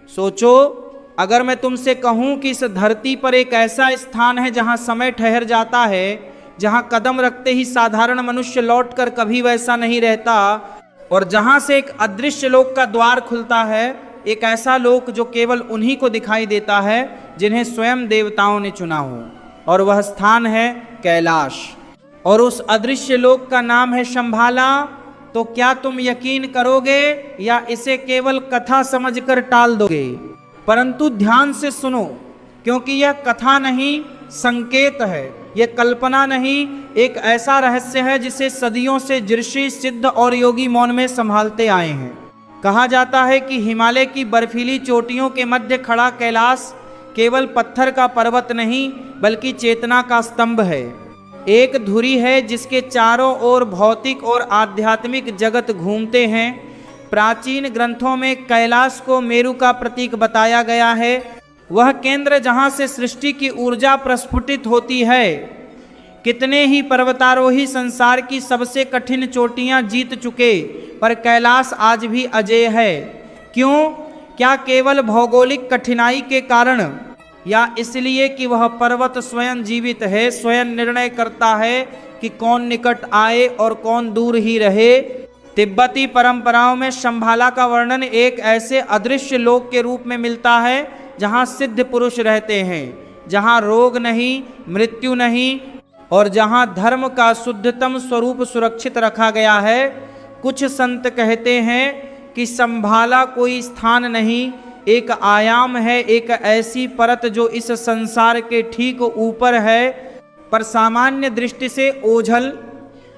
सोचो, अगर मैं तुमसे कहूं कि इस धरती पर एक ऐसा स्थान है जहां समय ठहर जाता है, जहां कदम रखते ही साधारण मनुष्य लौटकर कभी वैसा नहीं रहता, और जहां से एक अदृश्य लोक का द्वार खुलता है, एक ऐसा लोक जो केवल उन्हीं को दिखाई देता है जिन्हें स्वयं देवताओं ने चुना हो, और वह स्थान है कैलाश, और उस अदृश्य लोक का नाम है शंभाला। तो क्या तुम यकीन करोगे या इसे केवल कथा समझकर टाल दोगे? परंतु ध्यान से सुनो, क्योंकि यह कथा नहीं, संकेत है, यह कल्पना नहीं, एक ऐसा रहस्य है जिसे सदियों से ऋषि, सिद्ध और योगी मौन में संभालते आए हैं। कहा जाता है कि हिमालय की बर्फीली चोटियों के मध्य खड़ा कैलाश केवल पत्थर का पर्वत नहीं, बल्कि चेतना का स्तंभ है। एक धुरी है जिसके चारों ओर भौतिक और आध्यात्मिक जगत घूमते हैं। प्राचीन ग्रंथों में कैलाश को मेरु का प्रतीक बताया गया है, वह केंद्र जहां से सृष्टि की ऊर्जा प्रस्फुटित होती है। कितने ही पर्वतारोही संसार की सबसे कठिन चोटियां जीत चुके, पर कैलाश आज भी अजेय है। क्यों? क्या केवल भौगोलिक कठिनाई के कारण, या इसलिए कि वह पर्वत स्वयं जीवित है, स्वयं निर्णय करता है कि कौन निकट आए और कौन दूर ही रहे? तिब्बती परंपराओं में शंभाला का वर्णन एक ऐसे अदृश्य लोक के रूप में मिलता है जहां सिद्ध पुरुष रहते हैं, जहां रोग नहीं, मृत्यु नहीं, और जहां धर्म का शुद्धतम स्वरूप सुरक्षित रखा गया है। कुछ संत कहते हैं कि शंभाला कोई स्थान नहीं, एक आयाम है, एक ऐसी परत जो इस संसार के ठीक ऊपर है, पर सामान्य दृष्टि से ओझल।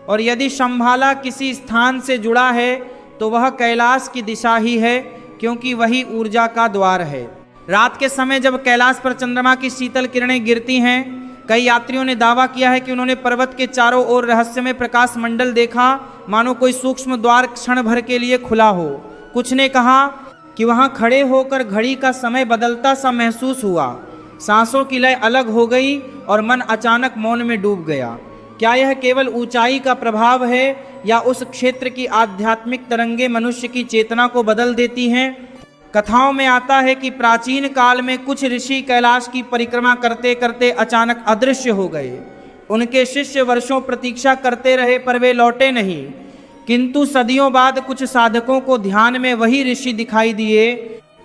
और यदि शंभाला किसी स्थान से जुड़ा है तो वह कैलाश की दिशा ही है, क्योंकि वही ऊर्जा का द्वार है। रात के समय जब कैलाश पर चंद्रमा की शीतल किरणें गिरती हैं, कई यात्रियों ने दावा किया है कि उन्होंने पर्वत के चारों ओर रहस्यमय प्रकाश मंडल देखा, मानो कोई सूक्ष्म द्वार क्षण भर के लिए खुला हो। कुछ ने कहा कि वहां खड़े होकर घड़ी का समय बदलता सा महसूस हुआ, सांसों की लय अलग हो गई और मन अचानक मौन में डूब गया। क्या यह केवल ऊंचाई का प्रभाव है, या उस क्षेत्र की आध्यात्मिक तरंगे मनुष्य की चेतना को बदल देती हैं? कथाओं में आता है कि प्राचीन काल में कुछ ऋषि कैलाश की परिक्रमा करते करते अचानक अदृश्य हो गए। उनके शिष्य वर्षों प्रतीक्षा करते रहे, पर वे लौटे नहीं। किंतु सदियों बाद कुछ साधकों को ध्यान में वही ऋषि दिखाई दिए,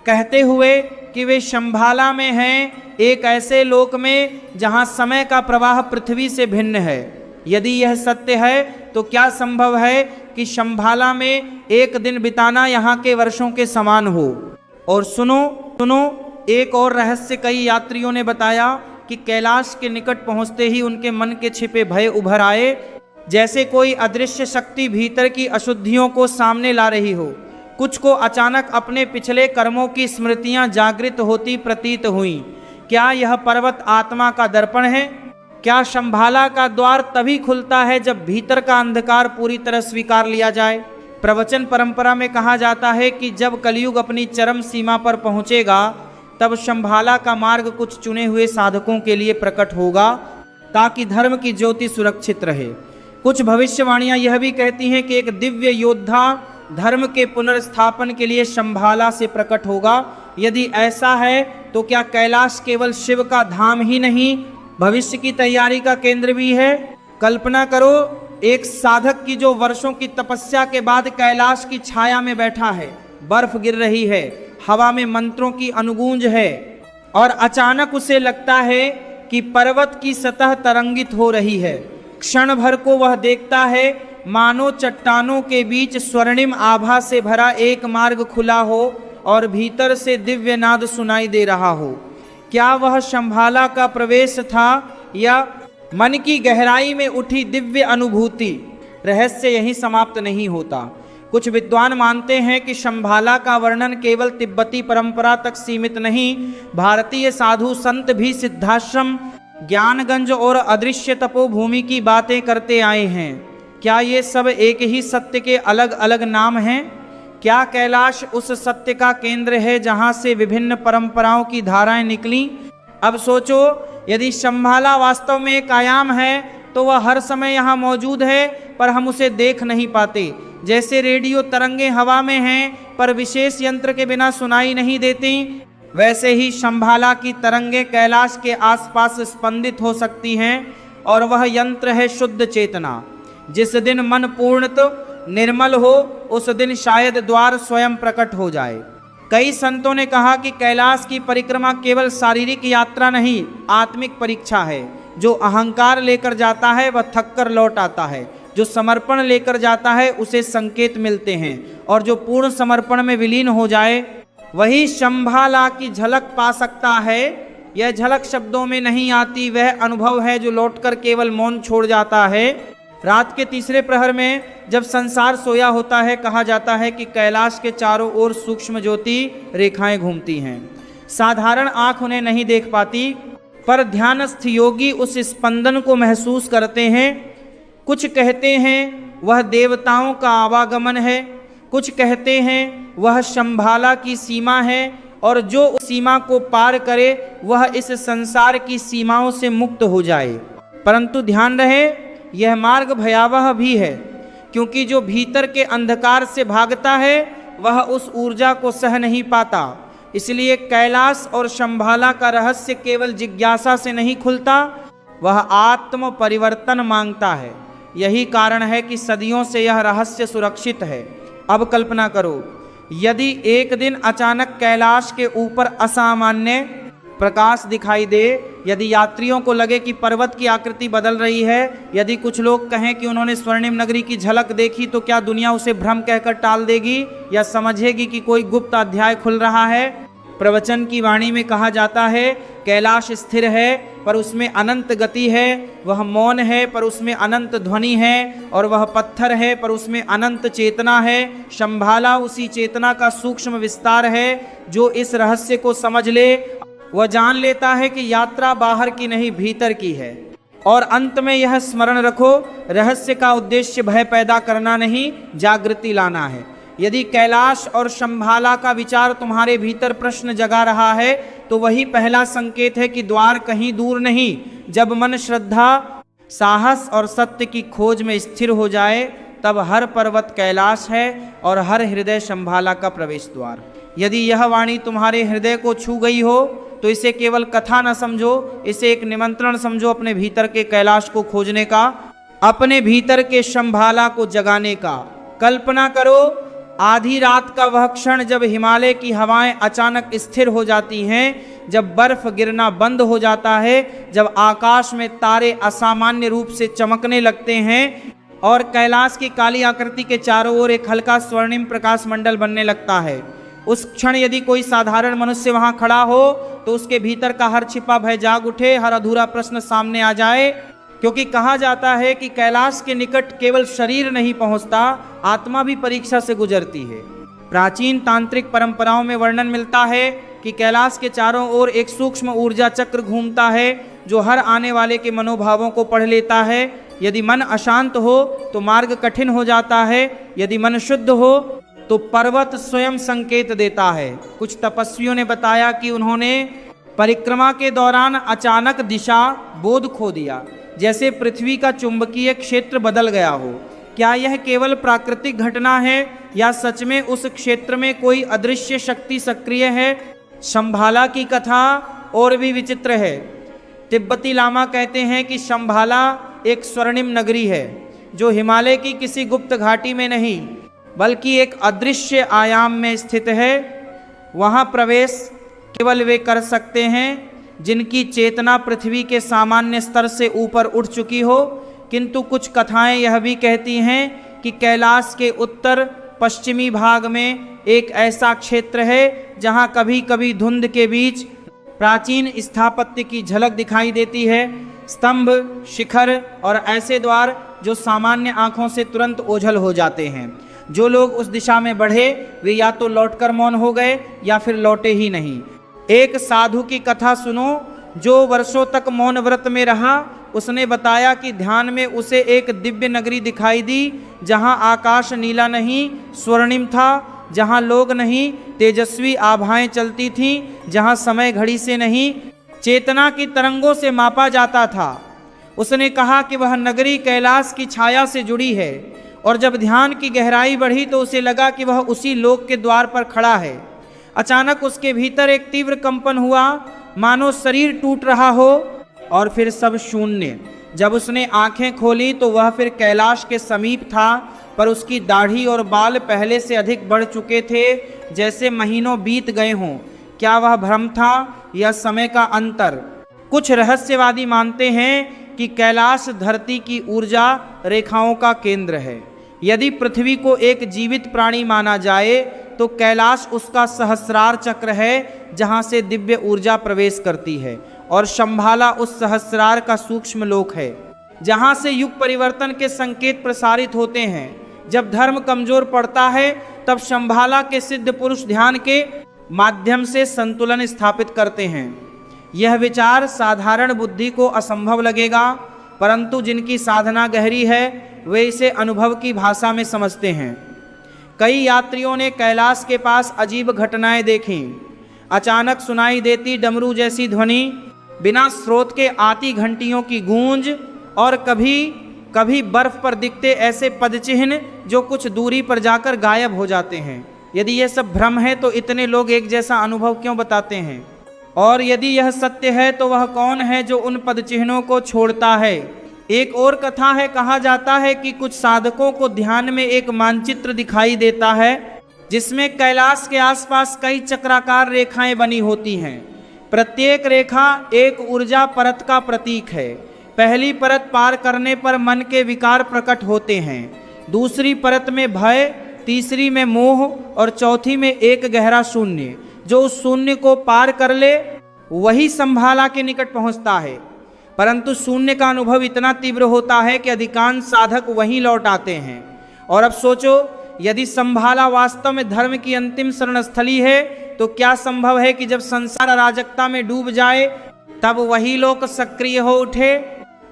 कहते हुए कि वे शंभाला में हैं, एक ऐसे लोक में जहां समय का प्रवाह पृथ्वी से भिन्न है। यदि यह सत्य है तो क्या संभव है कि शंभाला में एक दिन बिताना यहाँ के वर्षों के समान हो? और सुनो सुनो, एक और रहस्य कई यात्रियों ने बताया कि कैलाश के निकट पहुँचते ही उनके मन के छिपे भय उभर आए, जैसे कोई अदृश्य शक्ति भीतर की अशुद्धियों को सामने ला रही हो। कुछ को अचानक अपने पिछले कर्मों की स्मृतियां जागृत होती प्रतीत हुईं। क्या यह पर्वत आत्मा का दर्पण है? क्या शंभाला का द्वार तभी खुलता है जब भीतर का अंधकार पूरी तरह स्वीकार लिया जाए? प्रवचन परंपरा में कहा जाता है कि जब कलयुग अपनी चरम सीमा पर पहुंचेगा, तब शंभाला का मार्ग कुछ चुने हुए साधकों के लिए प्रकट होगा, ताकि धर्म की ज्योति सुरक्षित रहे। कुछ भविष्यवाणियां यह भी कहती हैं कि एक दिव्य योद्धा धर्म के पुनर्स्थापन के लिए शंभाला से प्रकट होगा। यदि ऐसा है तो क्या कैलाश केवल शिव का धाम ही नहीं, भविष्य की तैयारी का केंद्र भी है? कल्पना करो, एक साधक की जो वर्षों की तपस्या के बाद कैलाश की छाया में बैठा है, बर्फ गिर रही है, हवा में मंत्रों की अनुगूंज है, और अचानक उसे लगता है कि पर्वत की सतह तरंगित हो रही है। क्षण भर को वह देखता है मानो चट्टानों के बीच स्वर्णिम आभा से भरा एक मार्ग खुला हो और भीतर से दिव्य नाद सुनाई दे रहा हो। क्या वह शंभाला का प्रवेश था, या मन की गहराई में उठी दिव्य अनुभूति? रहस्य यहीं समाप्त नहीं होता। कुछ विद्वान मानते हैं कि शंभाला का वर्णन केवल तिब्बती परंपरा तक सीमित नहीं, भारतीय साधु संत भी सिद्धाश्रम, ज्ञानगंज और अदृश्य तपोभूमि की बातें करते आए हैं। क्या ये सब एक ही सत्य के अलग अलग नाम हैं? क्या कैलाश उस सत्य का केंद्र है जहां से विभिन्न परंपराओं की धाराएं निकली? अब सोचो, यदि शंभाला वास्तव में एक आयाम है तो वह हर समय यहाँ मौजूद है, पर हम उसे देख नहीं पाते। जैसे रेडियो तरंगे हवा में हैं, पर विशेष यंत्र के बिना सुनाई नहीं देती, वैसे ही शंभाला की तरंगे कैलाश के आसपास स्पंदित हो सकती हैं, और वह यंत्र है शुद्ध चेतना। जिस दिन मन पूर्णतः निर्मल हो, उस दिन शायद द्वार स्वयं प्रकट हो जाए। कई संतों ने कहा कि कैलाश की परिक्रमा केवल शारीरिक यात्रा नहीं, आत्मिक परीक्षा है। जो अहंकार लेकर जाता है वह थक कर लौट आता है, जो समर्पण लेकर जाता है उसे संकेत मिलते हैं, और जो पूर्ण समर्पण में विलीन हो जाए वही शंभाला की झलक पा सकता है। यह झलक शब्दों में नहीं आती, वह अनुभव है जो लौटकर केवल मौन छोड़ जाता है। रात के तीसरे प्रहर में जब संसार सोया होता है, कहा जाता है कि कैलाश के चारों ओर सूक्ष्म ज्योति रेखाएं घूमती हैं। साधारण आंख उन्हें नहीं देख पाती, पर ध्यानस्थ योगी उस स्पंदन को महसूस करते हैं। कुछ कहते हैं वह देवताओं का आवागमन है, कुछ कहते हैं वह शंभाला की सीमा है, और जो उस सीमा को पार करे वह इस संसार की सीमाओं से मुक्त हो जाए। परंतु ध्यान रहे, यह मार्ग भयावह भी है, क्योंकि जो भीतर के अंधकार से भागता है वह उस ऊर्जा को सह नहीं पाता। इसलिए कैलाश और शंभाला का रहस्य केवल जिज्ञासा से नहीं खुलता, वह आत्म परिवर्तन मांगता है। यही कारण है कि सदियों से यह रहस्य सुरक्षित है। अब कल्पना करो, यदि एक दिन अचानक कैलाश के ऊपर असामान्य प्रकाश दिखाई दे, यदि यात्रियों को लगे कि पर्वत की आकृति बदल रही है, यदि कुछ लोग कहें कि उन्होंने स्वर्णिम नगरी की झलक देखी, तो क्या दुनिया उसे भ्रम कहकर टाल देगी या समझेगी कि कोई गुप्त अध्याय खुल रहा है? प्रवचन की वाणी में कहा जाता है, कैलाश स्थिर है पर उसमें अनंत गति है, वह मौन है पर उसमें अनंत ध्वनि है, और वह पत्थर है पर उसमें अनंत चेतना है। शंभाला उसी चेतना का सूक्ष्म विस्तार है। जो इस रहस्य को समझ ले वह जान लेता है कि यात्रा बाहर की नहीं, भीतर की है। और अंत में यह स्मरण रखो, रहस्य का उद्देश्य भय पैदा करना नहीं, जागृति लाना है। यदि कैलाश और शंभाला का विचार तुम्हारे भीतर प्रश्न जगा रहा है, तो वही पहला संकेत है कि द्वार कहीं दूर नहीं। जब मन श्रद्धा, साहस और सत्य की खोज में स्थिर हो जाए, तब हर पर्वत कैलाश है और हर हृदय शंभाला का प्रवेश द्वार। यदि यह वाणी तुम्हारे हृदय को छू गई हो, तो इसे केवल कथा न समझो, इसे एक निमंत्रण समझो अपने भीतर के कैलाश को खोजने का, अपने भीतर के शंभाला को जगाने का। कल्पना करो, आधी रात का वह क्षण जब हिमालय की हवाएं अचानक स्थिर हो जाती हैं, जब बर्फ गिरना बंद हो जाता है, जब आकाश में तारे असामान्य रूप से चमकने लगते हैं और कैलाश की काली आकृति के चारों ओर एक हल्का स्वर्णिम प्रकाश मंडल बनने लगता है। उस क्षण यदि कोई साधारण मनुष्य वहां खड़ा हो, तो उसके भीतर का हर छिपा भय जाग उठे, हर अधूरा प्रश्न सामने आ जाए। क्योंकि कहा जाता है कि कैलाश के निकट केवल शरीर नहीं पहुंचता, आत्मा भी परीक्षा से गुजरती है। प्राचीन तांत्रिक परंपराओं में वर्णन मिलता है कि कैलाश के चारों ओर एक सूक्ष्म ऊर्जा चक्र घूमता है, जो हर आने वाले के मनोभावों को पढ़ लेता है। यदि मन अशांत हो तो मार्ग कठिन हो जाता है, यदि मन शुद्ध हो तो पर्वत स्वयं संकेत देता है। कुछ तपस्वियों ने बताया कि उन्होंने परिक्रमा के दौरान अचानक दिशा बोध खो दिया, जैसे पृथ्वी का चुंबकीय क्षेत्र बदल गया हो। क्या यह केवल प्राकृतिक घटना है या सच में उस क्षेत्र में कोई अदृश्य शक्ति सक्रिय है? शंभाला की कथा और भी विचित्र है। तिब्बती लामा कहते हैं कि शंभाला एक स्वर्णिम नगरी है, जो हिमालय की किसी गुप्त घाटी में नहीं, बल्कि एक अदृश्य आयाम में स्थित है। वहाँ प्रवेश केवल वे कर सकते हैं जिनकी चेतना पृथ्वी के सामान्य स्तर से ऊपर उठ चुकी हो। किंतु कुछ कथाएं यह भी कहती हैं कि कैलाश के उत्तर पश्चिमी भाग में एक ऐसा क्षेत्र है जहां कभी कभी धुंध के बीच प्राचीन स्थापत्य की झलक दिखाई देती है। स्तंभ, शिखर और ऐसे द्वार जो सामान्य आंखों से तुरंत ओझल हो जाते हैं। जो लोग उस दिशा में बढ़े वे या तो लौटकर मौन हो गए या फिर लौटे ही नहीं। एक साधु की कथा सुनो जो वर्षों तक मौन व्रत में रहा। उसने बताया कि ध्यान में उसे एक दिव्य नगरी दिखाई दी, जहां आकाश नीला नहीं स्वर्णिम था, जहां लोग नहीं तेजस्वी आभाएं चलती थीं, जहां समय घड़ी से नहीं चेतना की तरंगों से मापा जाता था। उसने कहा कि वह नगरी कैलाश की छाया से जुड़ी है और जब ध्यान की गहराई बढ़ी तो उसे लगा कि वह उसी लोक के द्वार पर खड़ा है। अचानक उसके भीतर एक तीव्र कंपन हुआ, मानो शरीर टूट रहा हो, और फिर सब शून्य। जब उसने आंखें खोली तो वह फिर कैलाश के समीप था, पर उसकी दाढ़ी और बाल पहले से अधिक बढ़ चुके थे, जैसे महीनों बीत गए हों। क्या वह भ्रम था या समय का अंतर? कुछ रहस्यवादी मानते हैं कि कैलाश धरती की ऊर्जा रेखाओं का केंद्र है। यदि पृथ्वी को एक जीवित प्राणी माना जाए तो कैलाश उसका सहस्रार चक्र है, जहाँ से दिव्य ऊर्जा प्रवेश करती है, और शंभाला उस सहस्रार का सूक्ष्म लोक है, जहाँ से युग परिवर्तन के संकेत प्रसारित होते हैं। जब धर्म कमजोर पड़ता है तब शंभाला के सिद्ध पुरुष ध्यान के माध्यम से संतुलन स्थापित करते हैं। यह विचार साधारण बुद्धि को असंभव लगेगा, परंतु जिनकी साधना गहरी है वे इसे अनुभव की भाषा में समझते हैं। कई यात्रियों ने कैलाश के पास अजीब घटनाएं देखीं। अचानक सुनाई देती डमरू जैसी ध्वनि, बिना स्रोत के आती घंटियों की गूंज, और कभी कभी बर्फ पर दिखते ऐसे पदचिह्न जो कुछ दूरी पर जाकर गायब हो जाते हैं। यदि यह सब भ्रम है तो इतने लोग एक जैसा अनुभव क्यों बताते हैं? और यदि यह सत्य है तो वह कौन है जो उन पदचिह्नों को छोड़ता है? एक और कथा है, कहा जाता है कि कुछ साधकों को ध्यान में एक मानचित्र दिखाई देता है, जिसमें कैलाश के आसपास कई चक्राकार रेखाएं बनी होती हैं। प्रत्येक रेखा एक ऊर्जा परत का प्रतीक है। पहली परत पार करने पर मन के विकार प्रकट होते हैं, दूसरी परत में भय, तीसरी में मोह, और चौथी में एक गहरा शून्य। जो उस शून्य को पार कर ले वही संभाला के निकट पहुंचता है। परंतु शून्य का अनुभव इतना तीव्र होता है कि अधिकांश साधक वहीं लौट आते हैं। और अब सोचो, यदि संभाला वास्तव में धर्म की अंतिम शरणस्थली है तो क्या संभव है कि जब संसार अराजकता में डूब जाए तब वही लोक सक्रिय हो उठे?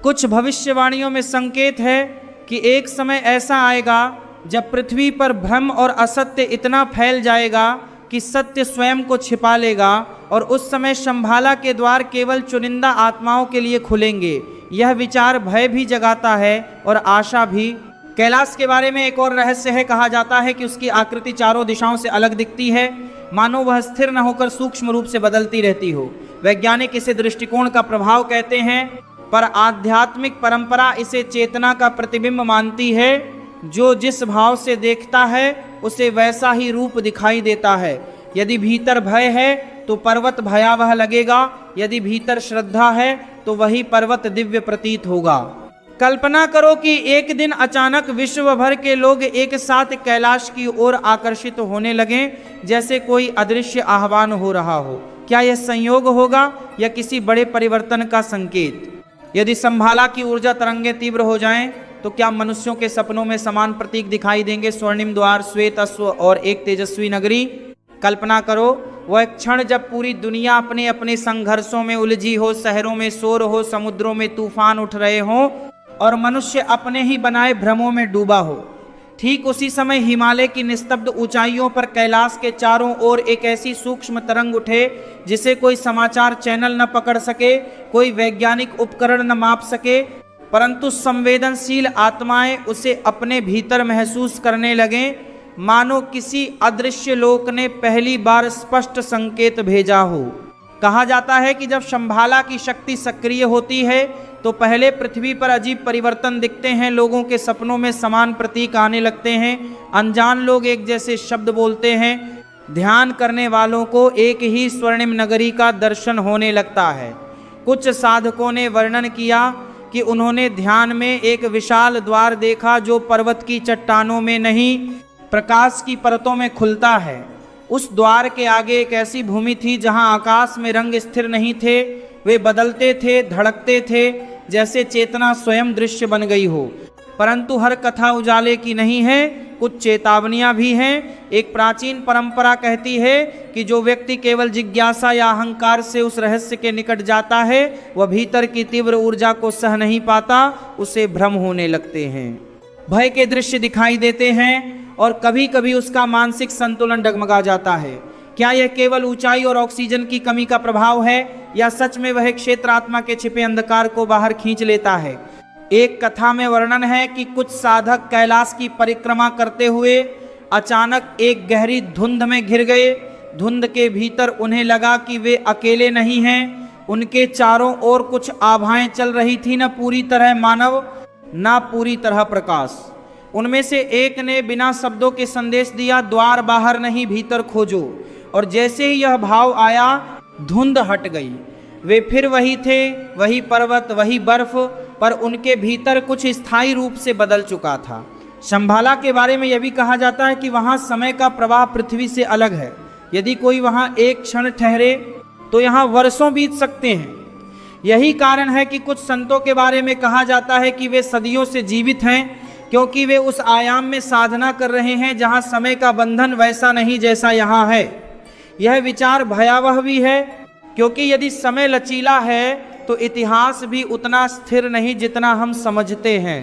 कुछ भविष्यवाणियों में संकेत है कि एक समय ऐसा आएगा जब पृथ्वी पर भ्रम और असत्य इतना फैल जाएगा कि सत्य स्वयं को छिपा लेगा, और उस समय शंभाला के द्वार केवल चुनिंदा आत्माओं के लिए खुलेंगे। यह विचार भय भी जगाता है और आशा भी। कैलाश के बारे में एक और रहस्य है। कहा जाता है कि उसकी आकृति चारों दिशाओं से अलग दिखती है, मानो वह स्थिर न होकर सूक्ष्म रूप से बदलती रहती हो। वैज्ञानिक इसे दृष्टिकोण का प्रभाव कहते हैं, पर आध्यात्मिक परंपरा इसे चेतना का प्रतिबिंब मानती है। जो जिस भाव से देखता है उसे वैसा ही रूप दिखाई देता है। यदि भीतर भय है तो पर्वत भयावह लगेगा, यदि भीतर श्रद्धा है तो वही पर्वत दिव्य प्रतीत होगा। कल्पना करो कि एक दिन अचानक विश्व भर के लोग एक साथ कैलाश की ओर आकर्षित होने लगें, जैसे कोई अदृश्य आह्वान हो रहा हो। क्या यह संयोग होगा या किसी बड़े परिवर्तन का संकेत? यदि संभाला की ऊर्जा तरंगे तीव्र हो जाएं तो क्या मनुष्यों के सपनों में समान प्रतीक दिखाई देंगे? स्वर्णिम द्वार, श्वेत अश्व और एक तेजस्वी नगरी। कल्पना करो, वह एक क्षण जब पूरी दुनिया अपने अपने संघर्षों में उलझी हो, शहरों में शोर हो, समुद्रों में तूफान उठ रहे हों और मनुष्य अपने ही बनाए भ्रमों में डूबा हो। ठीक उसी समय हिमालय की निस्तब्ध ऊंचाइयों पर कैलाश के चारों ओर एक ऐसी सूक्ष्म तरंग उठे जिसे कोई समाचार चैनल न पकड़ सके, कोई वैज्ञानिक उपकरण न माप सके, परंतु संवेदनशील आत्माएं उसे अपने भीतर महसूस करने लगें, मानो किसी अदृश्य लोक ने पहली बार स्पष्ट संकेत भेजा हो। कहा जाता है कि जब शंभाला की शक्ति सक्रिय होती है तो पहले पृथ्वी पर अजीब परिवर्तन दिखते हैं। लोगों के सपनों में समान प्रतीक आने लगते हैं, अनजान लोग एक जैसे शब्द बोलते हैं, ध्यान करने वालों को एक ही स्वर्णिम नगरी का दर्शन होने लगता है। कुछ साधकों ने वर्णन किया कि उन्होंने ध्यान में एक विशाल द्वार देखा जो पर्वत की चट्टानों में नहीं, प्रकाश की परतों में खुलता है। उस द्वार के आगे एक ऐसी भूमि थी जहां आकाश में रंग स्थिर नहीं थे, वे बदलते थे, धड़कते थे, जैसे चेतना स्वयं दृश्य बन गई हो। परंतु हर कथा उजाले की नहीं है, कुछ चेतावनियां भी हैं। एक प्राचीन परंपरा कहती है कि जो व्यक्ति केवल जिज्ञासा या अहंकार से उस रहस्य के निकट जाता है वह भीतर की तीव्र ऊर्जा को सह नहीं पाता, उसे भ्रम होने लगते हैं, भय के दृश्य दिखाई देते हैं और कभी कभी उसका मानसिक संतुलन डगमगा जाता है। क्या यह केवल ऊंचाई और ऑक्सीजन की कमी का प्रभाव है या सच में वह क्षेत्र आत्मा के छिपे अंधकार को बाहर खींच लेता है? एक कथा में वर्णन है कि कुछ साधक कैलाश की परिक्रमा करते हुए अचानक एक गहरी धुंध में घिर गए। धुंध के भीतर उन्हें लगा कि वे अकेले नहीं हैं। उनके चारों ओर कुछ आभाएं चल रही थी, न पूरी तरह मानव न पूरी तरह प्रकाश। उनमें से एक ने बिना शब्दों के संदेश दिया, द्वार बाहर नहीं भीतर खोजो। और जैसे ही यह भाव आया, धुंध हट गई। वे फिर वही थे, वही पर्वत, वही बर्फ, पर उनके भीतर कुछ स्थायी रूप से बदल चुका था। शंभाला के बारे में यह भी कहा जाता है कि वहाँ समय का प्रवाह पृथ्वी से अलग है। यदि कोई वहाँ एक क्षण ठहरे तो यहाँ वर्षों बीत सकते हैं। यही कारण है कि कुछ संतों के बारे में कहा जाता है कि वे सदियों से जीवित हैं, क्योंकि वे उस आयाम में साधना कर रहे हैं जहाँ समय का बंधन वैसा नहीं जैसा यहाँ है। यह विचार भयावह भी है, क्योंकि यदि समय लचीला है तो इतिहास भी उतना स्थिर नहीं जितना हम समझते हैं।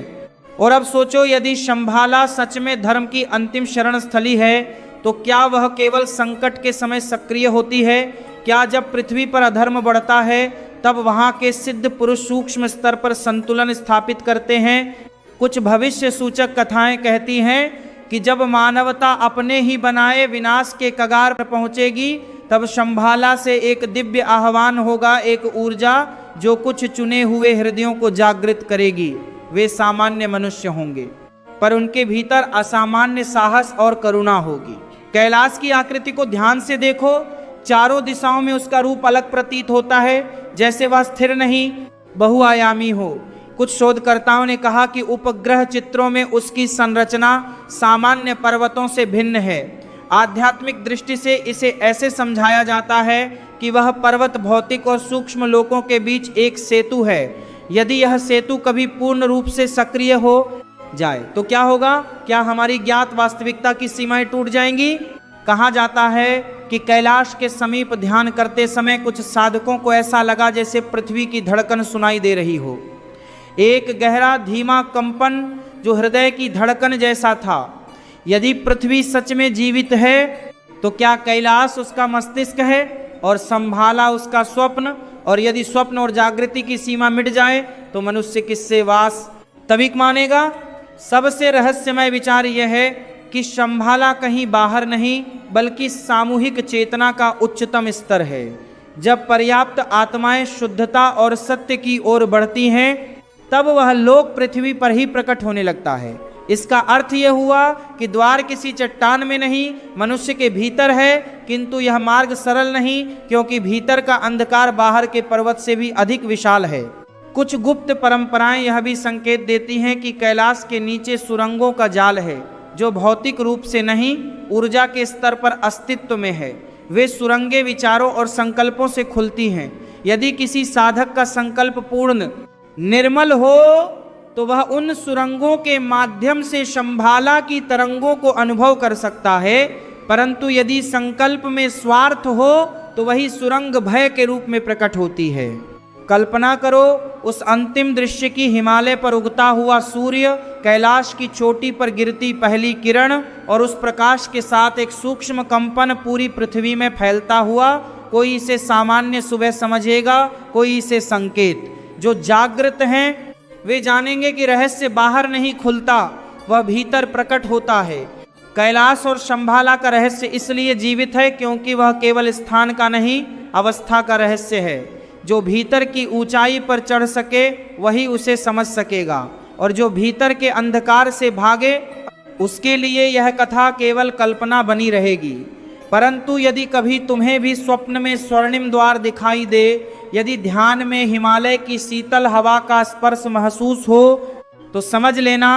और अब सोचो, यदि शंभाला सच में धर्म की अंतिम शरण स्थली है तो क्या वह केवल संकट के समय सक्रिय होती है? क्या जब पृथ्वी पर अधर्म बढ़ता है तब वहाँ के सिद्ध पुरुष सूक्ष्म स्तर पर संतुलन स्थापित करते हैं? कुछ भविष्य सूचक कथाएं कहती हैं कि जब मानवता अपने ही बनाए विनाश के कगार पर पहुँचेगी तब शंभाला से एक दिव्य आह्वान होगा, एक ऊर्जा जो कुछ चुने हुए हृदयों को जागृत करेगी। वे सामान्य मनुष्य होंगे, पर उनके भीतर असामान्य साहस और करुणा होगी। कैलाश की आकृति को ध्यान से देखो, चारों दिशाओं में उसका रूप अलग प्रतीत होता है, जैसे वह स्थिर नहीं, बहुआयामी हो। कुछ शोधकर्ताओं ने कहा कि उपग्रह चित्रों में उसकी संरचना सामान्य पर्वतों से भिन्न है। आध्यात्मिक दृष्टि से इसे ऐसे समझाया जाता है कि वह पर्वत भौतिक और सूक्ष्म लोकों के बीच एक सेतु है। यदि यह सेतु कभी पूर्ण रूप से सक्रिय हो जाए तो क्या होगा? क्या हमारी ज्ञात वास्तविकता की सीमाएं टूट जाएंगी? कहा जाता है कि कैलाश के समीप ध्यान करते समय कुछ साधकों को ऐसा लगा जैसे पृथ्वी की धड़कन सुनाई दे रही हो। एक गहरा धीमा कंपन जो हृदय की धड़कन जैसा था। यदि पृथ्वी सच में जीवित है तो क्या कैलाश उसका मस्तिष्क है और संभाला उसका स्वप्न? और यदि स्वप्न और जागृति की सीमा मिट जाए तो मनुष्य किससे वास्तविक मानेगा? सबसे रहस्यमय विचार यह है कि शंभाला कहीं बाहर नहीं बल्कि सामूहिक चेतना का उच्चतम स्तर है। जब पर्याप्त आत्माएं शुद्धता और सत्य की ओर बढ़ती हैं तब वह लोक पृथ्वी पर ही प्रकट होने लगता है। इसका अर्थ यह हुआ कि द्वार किसी चट्टान में नहीं, मनुष्य के भीतर है, किंतु यह मार्ग सरल नहीं, क्योंकि भीतर का अंधकार बाहर के पर्वत से भी अधिक विशाल है। कुछ गुप्त परंपराएं यह भी संकेत देती हैं कि कैलाश के नीचे सुरंगों का जाल है, जो भौतिक रूप से नहीं, ऊर्जा के स्तर पर अस्तित्व में है। वे सुरंगें विचारों और संकल्पों से खुलती हैं। यदि किसी साधक का संकल्प पूर्ण निर्मल हो तो वह उन सुरंगों के माध्यम से शंभाला की तरंगों को अनुभव कर सकता है, परंतु यदि संकल्प में स्वार्थ हो तो वही सुरंग भय के रूप में प्रकट होती है। कल्पना करो उस अंतिम दृश्य की, हिमालय पर उगता हुआ सूर्य, कैलाश की चोटी पर गिरती पहली किरण और उस प्रकाश के साथ एक सूक्ष्म कंपन पूरी पृथ्वी में फैलता हुआ। कोई इसे सामान्य सुबह समझेगा, कोई इसे संकेत। जो जागृत हैं वे जानेंगे कि रहस्य बाहर नहीं खुलता, वह भीतर प्रकट होता है। कैलाश और शंभाला का रहस्य इसलिए जीवित है क्योंकि वह केवल स्थान का नहीं, अवस्था का रहस्य है। जो भीतर की ऊंचाई पर चढ़ सके वही उसे समझ सकेगा, और जो भीतर के अंधकार से भागे उसके लिए यह कथा केवल कल्पना बनी रहेगी। परंतु यदि कभी तुम्हें भी स्वप्न में स्वर्णिम द्वार दिखाई दे, यदि ध्यान में हिमालय की शीतल हवा का स्पर्श महसूस हो, तो समझ लेना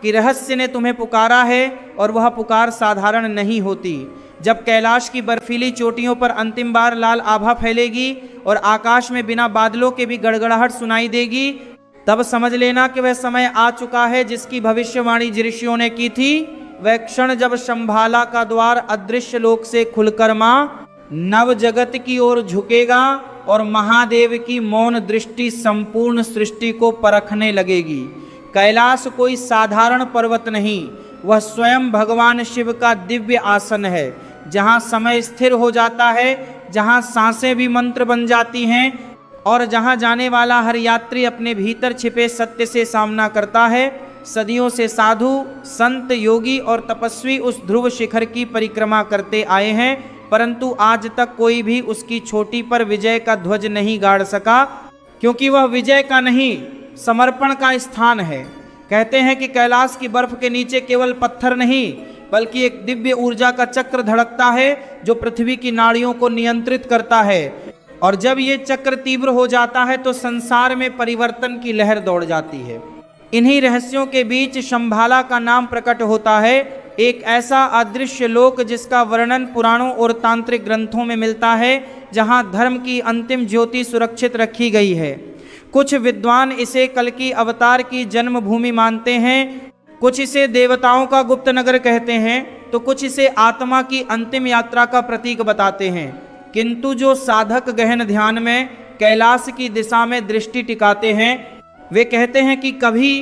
कि रहस्य ने तुम्हें पुकारा है, और वह पुकार साधारण नहीं होती। जब कैलाश की बर्फीली चोटियों पर अंतिम बार लाल आभा फैलेगी और आकाश में बिना बादलों के भी गड़गड़ाहट सुनाई देगी, तब समझ लेना कि वह समय आ चुका है जिसकी भविष्यवाणी ऋषियों ने की थी। वह क्षण जब शंभाला का द्वार अदृश्य लोक से खुलकर मां नव जगत की ओर झुकेगा और महादेव की मौन दृष्टि संपूर्ण सृष्टि को परखने लगेगी। कैलाश कोई साधारण पर्वत नहीं, वह स्वयं भगवान शिव का दिव्य आसन है, जहाँ समय स्थिर हो जाता है, जहाँ सांसें भी मंत्र बन जाती हैं और जहाँ जाने वाला हर यात्री अपने भीतर छिपे सत्य से सामना करता है। सदियों से साधु, संत, योगी और तपस्वी उस ध्रुव शिखर की परिक्रमा करते आए हैं, परंतु आज तक कोई भी उसकी चोटी पर विजय का ध्वज नहीं गाड़ सका, क्योंकि वह विजय का नहीं, समर्पण का स्थान है। कहते हैं कि कैलाश की बर्फ के नीचे केवल पत्थर नहीं, बल्कि एक दिव्य ऊर्जा का चक्र धड़कता है जो पृथ्वी की नाड़ियों को नियंत्रित करता है, और जब ये चक्र तीव्र हो जाता है तो संसार में परिवर्तन की लहर दौड़ जाती है। इन्हीं रहस्यों के बीच शंभाला का नाम प्रकट होता है, एक ऐसा अदृश्य लोक जिसका वर्णन पुराणों और तांत्रिक ग्रंथों में मिलता है, जहां धर्म की अंतिम ज्योति सुरक्षित रखी गई है। कुछ विद्वान इसे कल्कि अवतार की जन्मभूमि मानते हैं, कुछ इसे देवताओं का गुप्त नगर कहते हैं, तो कुछ इसे आत्मा की अंतिम यात्रा का प्रतीक बताते हैं। किंतु जो साधक गहन ध्यान में कैलाश की दिशा में दृष्टि टिकाते हैं, वे कहते हैं कि कभी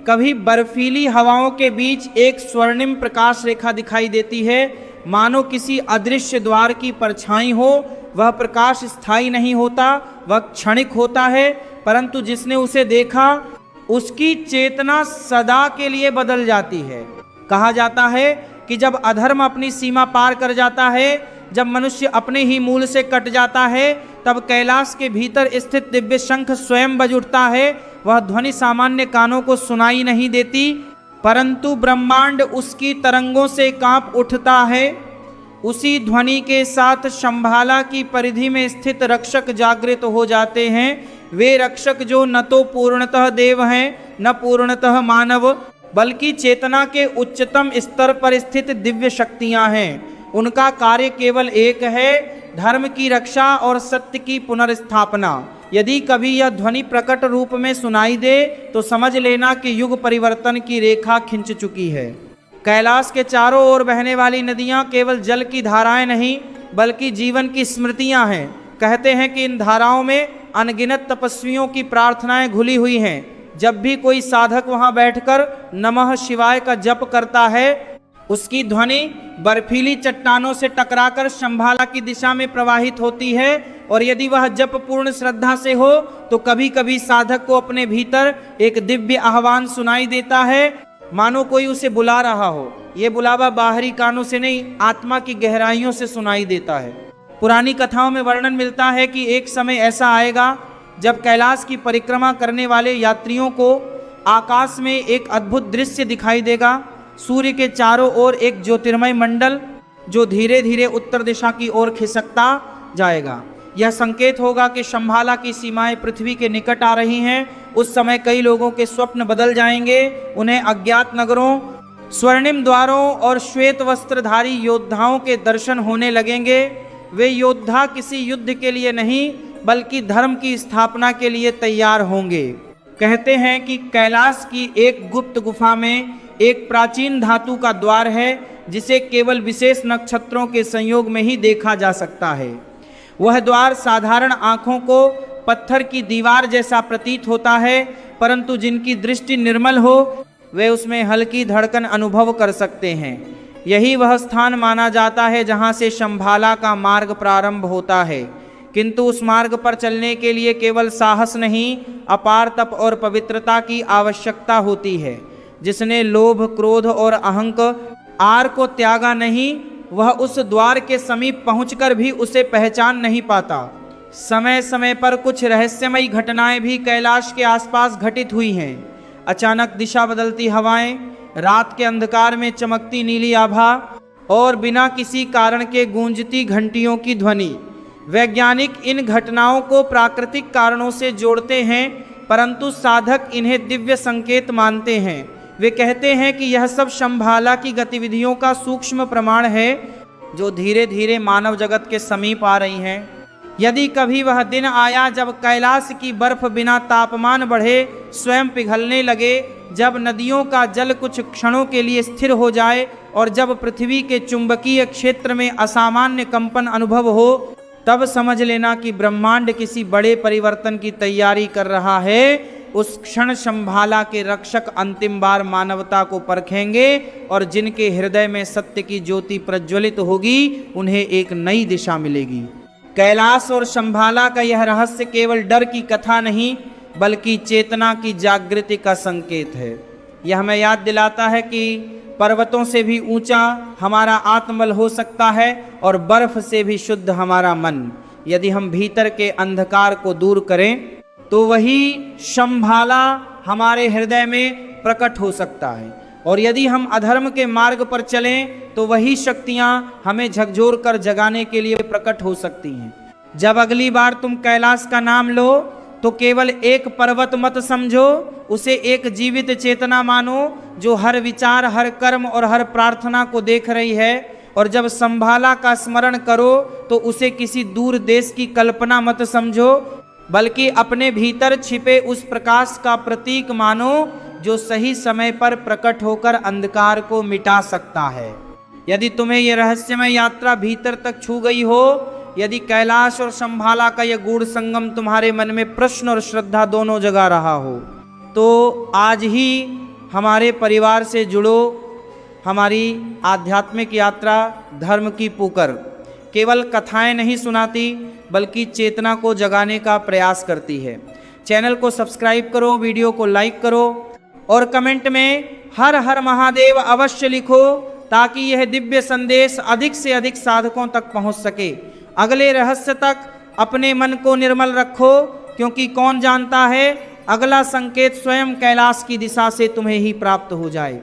कभी बर्फीली हवाओं के बीच एक स्वर्णिम प्रकाश रेखा दिखाई देती है, मानो किसी अदृश्य द्वार की परछाई हो। वह प्रकाश स्थायी नहीं होता, वह क्षणिक होता है, परंतु जिसने उसे देखा उसकी चेतना सदा के लिए बदल जाती है। कहा जाता है कि जब अधर्म अपनी सीमा पार कर जाता है, जब मनुष्य अपने ही मूल से कट जाता है, तब कैलाश के भीतर स्थित दिव्य शंख स्वयं बज उठता है। वह ध्वनि सामान्य कानों को सुनाई नहीं देती, परंतु ब्रह्मांड उसकी तरंगों से कांप उठता है। उसी ध्वनि के साथ शंभाला की परिधि में स्थित रक्षक जागृत हो जाते हैं। वे रक्षक जो न तो पूर्णतः देव हैं, न पूर्णतः मानव, बल्कि चेतना के उच्चतम स्तर पर स्थित दिव्य शक्तियां हैं। उनका कार्य केवल एक है, धर्म की रक्षा और सत्य की पुनर्स्थापना। यदि कभी यह ध्वनि प्रकट रूप में सुनाई दे तो समझ लेना कि युग परिवर्तन की रेखा खिंच चुकी है। कैलाश के चारों ओर बहने वाली नदियां केवल जल की धाराएं नहीं, बल्कि जीवन की स्मृतियां हैं। कहते हैं कि इन धाराओं में अनगिनत तपस्वियों की प्रार्थनाएं घुली हुई हैं। जब भी कोई साधक वहां बैठकर नमः शिवाय का जप करता है, उसकी ध्वनि बर्फीली चट्टानों से टकराकर शंभाला की दिशा में प्रवाहित होती है, और यदि वह जप पूर्ण श्रद्धा से हो तो कभी कभी साधक को अपने भीतर एक दिव्य आह्वान सुनाई देता है, मानो कोई उसे बुला रहा हो। ये बुलावा बाहरी कानों से नहीं, आत्मा की गहराइयों से सुनाई देता है। पुरानी कथाओं में वर्णन मिलता है कि एक समय ऐसा आएगा जब कैलाश की परिक्रमा करने वाले यात्रियों को आकाश में एक अद्भुत दृश्य दिखाई देगा। सूर्य के चारों ओर एक ज्योतिर्मय मंडल जो धीरे धीरे उत्तर दिशा की ओर खिसकता जाएगा। यह संकेत होगा कि शंभाला की सीमाएं पृथ्वी के निकट आ रही हैं। उस समय कई लोगों के स्वप्न बदल जाएंगे। उन्हें अज्ञात नगरों, स्वर्णिम द्वारों और श्वेत वस्त्रधारी योद्धाओं के दर्शन होने लगेंगे। वे योद्धा किसी युद्ध के लिए नहीं, बल्कि धर्म की स्थापना के लिए तैयार होंगे। कहते हैं कि कैलाश की एक गुप्त गुफा में एक प्राचीन धातु का द्वार है, जिसे केवल विशेष नक्षत्रों के संयोग में ही देखा जा सकता है। वह द्वार साधारण आंखों को पत्थर की दीवार जैसा प्रतीत होता है, परंतु जिनकी दृष्टि निर्मल हो वे उसमें हल्की धड़कन अनुभव कर सकते हैं। यही वह स्थान माना जाता है जहां से शंभाला का मार्ग प्रारंभ होता है। किंतु उस मार्ग पर चलने के लिए केवल साहस नहीं, अपार तप और पवित्रता की आवश्यकता होती है। जिसने लोभ, क्रोध और अहंकार को त्यागा नहीं, वह उस द्वार के समीप पहुंचकर भी उसे पहचान नहीं पाता। समय समय पर कुछ रहस्यमयी घटनाएं भी कैलाश के आसपास घटित हुई हैं। अचानक दिशा बदलती हवाएं, रात के अंधकार में चमकती नीली आभा और बिना किसी कारण के गूंजती घंटियों की ध्वनि। वैज्ञानिक इन घटनाओं को प्राकृतिक कारणों से जोड़ते हैं, परंतु साधक इन्हें दिव्य संकेत मानते हैं। वे कहते हैं कि यह सब शंभाला की गतिविधियों का सूक्ष्म प्रमाण है, जो धीरे धीरे मानव जगत के समीप आ रही हैं। यदि कभी वह दिन आया जब कैलाश की बर्फ बिना तापमान बढ़े स्वयं पिघलने लगे, जब नदियों का जल कुछ क्षणों के लिए स्थिर हो जाए और जब पृथ्वी के चुंबकीय क्षेत्र में असामान्य कंपन अनुभव हो, तब समझ लेना कि ब्रह्मांड किसी बड़े परिवर्तन की तैयारी कर रहा है। उस क्षण शंभाला के रक्षक अंतिम बार मानवता को परखेंगे और जिनके हृदय में सत्य की ज्योति प्रज्वलित होगी, उन्हें एक नई दिशा मिलेगी। कैलाश और शंभाला का यह रहस्य केवल डर की कथा नहीं बल्कि चेतना की जागृति का संकेत है। यह हमें याद दिलाता है कि पर्वतों से भी ऊंचा हमारा आत्मबल हो सकता है और बर्फ से भी शुद्ध हमारा मन। यदि हम भीतर के अंधकार को दूर करें तो वही शंभाला हमारे हृदय में प्रकट हो सकता है, और यदि हम अधर्म के मार्ग पर चलें तो वही शक्तियां हमें झकझोर कर जगाने के लिए प्रकट हो सकती हैं। जब अगली बार तुम कैलाश का नाम लो तो केवल एक पर्वत मत समझो, उसे एक जीवित चेतना मानो जो हर विचार, हर कर्म और हर प्रार्थना को देख रही है। और जब संभाला का स्मरण करो तो उसे किसी दूर देश की कल्पना मत समझो बल्कि अपने भीतर छिपे उस प्रकाश का प्रतीक मानो जो सही समय पर प्रकट होकर अंधकार को मिटा सकता है। यदि तुम्हें यह रहस्यमय यात्रा भीतर तक छू गई हो, यदि कैलाश और शंभाला का यह गूढ़ संगम तुम्हारे मन में प्रश्न और श्रद्धा दोनों जगा रहा हो, तो आज ही हमारे परिवार से जुड़ो। हमारी आध्यात्मिक यात्रा धर्म की पुकार केवल कथाएं नहीं सुनाती बल्कि चेतना को जगाने का प्रयास करती है। चैनल को सब्सक्राइब करो, वीडियो को लाइक करो और कमेंट में हर हर महादेव अवश्य लिखो ताकि यह दिव्य संदेश अधिक से अधिक साधकों तक पहुंच सके। अगले रहस्य तक अपने मन को निर्मल रखो, क्योंकि कौन जानता है अगला संकेत स्वयं कैलाश की दिशा से तुम्हें ही प्राप्त हो जाए।